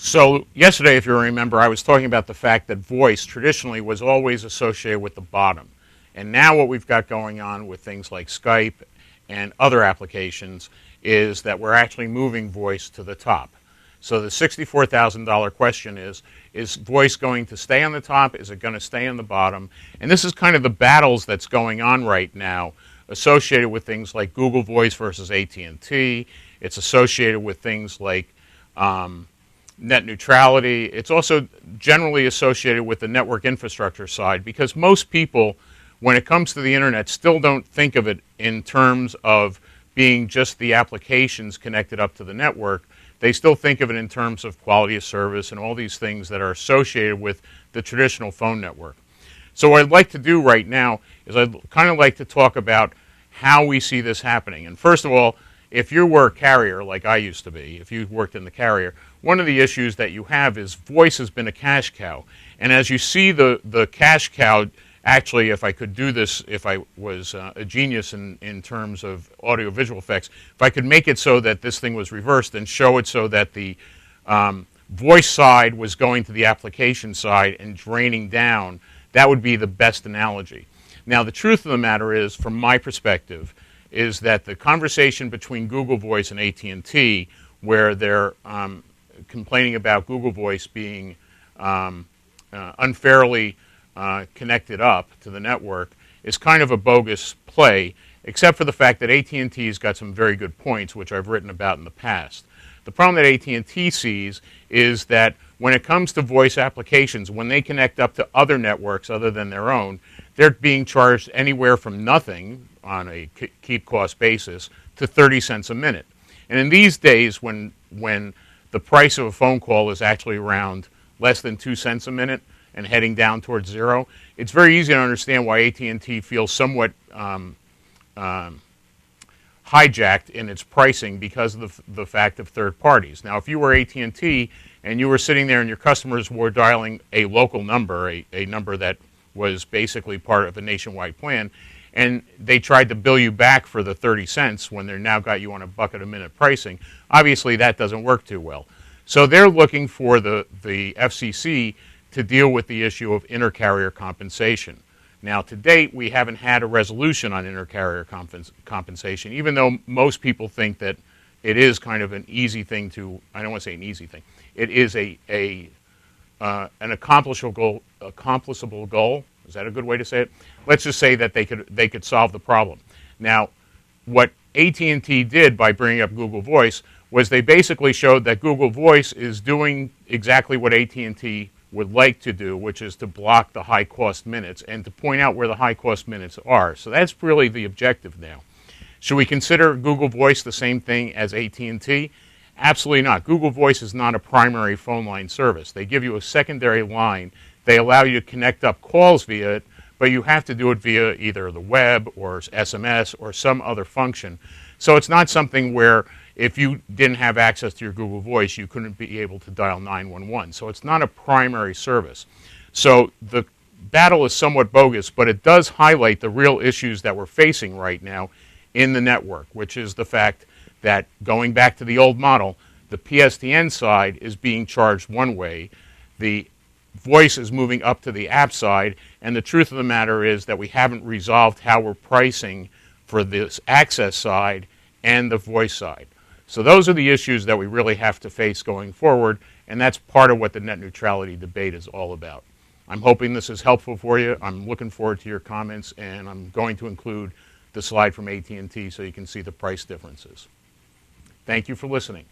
So yesterday, if you remember, I was talking about the fact that voice traditionally was always associated with the bottom. And now what we've got going on with things like Skype and other applications is that we're actually moving voice to the top. So the $64,000 question is voice going to stay on the top? Is it going to stay on the bottom? And this is kind of the battles that's going on right now associated with things like GoogleVoice versus AT&T. It's associated with things like net neutrality. It's also generally associated with the network infrastructure side because most people, when it comes to the internet, still don't think of it in terms of being just the applications connected up to the network. They still think of it in terms of quality of service and all these things that are associated with the traditional phone network. So what I'd like to do right now is I'd kind of like to talk about how we see this happening. And first of all, if you were a carrier like I used to be, if you worked in the carrier, one of the issues that you have is voice has been a cash cow. And as you see the cash cow, actually, if I could do this, if I was a genius in terms of audio-visual effects, if I could make it so that this thing was reversed and show it so that the voice side was going to the application side and draining down, that would be the best analogy. Now, the truth of the matter is, from my perspective, is that the conversation between GoogleVoice and AT&T, where they're complaining about GoogleVoice being unfairly connected up to the network, is kind of a bogus play, except for the fact that AT&T's got some very good points, which I've written about in the past. The problem that AT&T sees is that when it comes to voice applications, when they connect up to other networks other than their own, they're being charged anywhere from nothing on a keep cost basis to 30 cents a minute. And in these days, when the price of a phone call is actually around less than 2 cents a minute and heading down towards zero, it's very easy to understand why AT&T feels somewhat hijacked in its pricing because of the fact of third parties. Now, if you were AT&T and you were sitting there and your customers were dialing a local number, a number that was basically part of a nationwide plan, and they tried to bill you back for the 30 cents when they're now got you on a bucket a minute pricing, obviously that doesn't work too well. So they're looking for the FCC to deal with the issue of intercarrier compensation. Now, to date, we haven't had a resolution on intercarrier compensation, even though most people think that it is kind of an easy thing to, I don't want to say an easy thing, it is an accomplishable goal. Is that a good way to say it? Let's just say that they could solve the problem. Now, what AT&T did by bringing up GoogleVoice was they basically showed that GoogleVoice is doing exactly what AT&T would like to do, which is to block the high-cost minutes and to point out where the high-cost minutes are. So that's really the objective now. Should we consider GoogleVoice the same thing as AT&T? Absolutely not. GoogleVoice is not a primary phone line service. They give you a secondary line. They allow you to connect up calls via it, but you have to do it via either the web or SMS or some other function. So it's not something where if you didn't have access to your GoogleVoice, you couldn't be able to dial 911. So it's not a primary service. So the battle is somewhat bogus, but it does highlight the real issues that we're facing right now in the network, which is the fact that going back to the old model, the PSTN side is being charged one way, the voice is moving up to the app side, and the truth of the matter is that we haven't resolved how we're pricing for this access side and the voice side. So those are the issues that we really have to face going forward, and that's part of what the net neutrality debate is all about. I'm hoping this is helpful for you. I'm looking forward to your comments, and I'm going to include the slide from AT&T so you can see the price differences. Thank you for listening.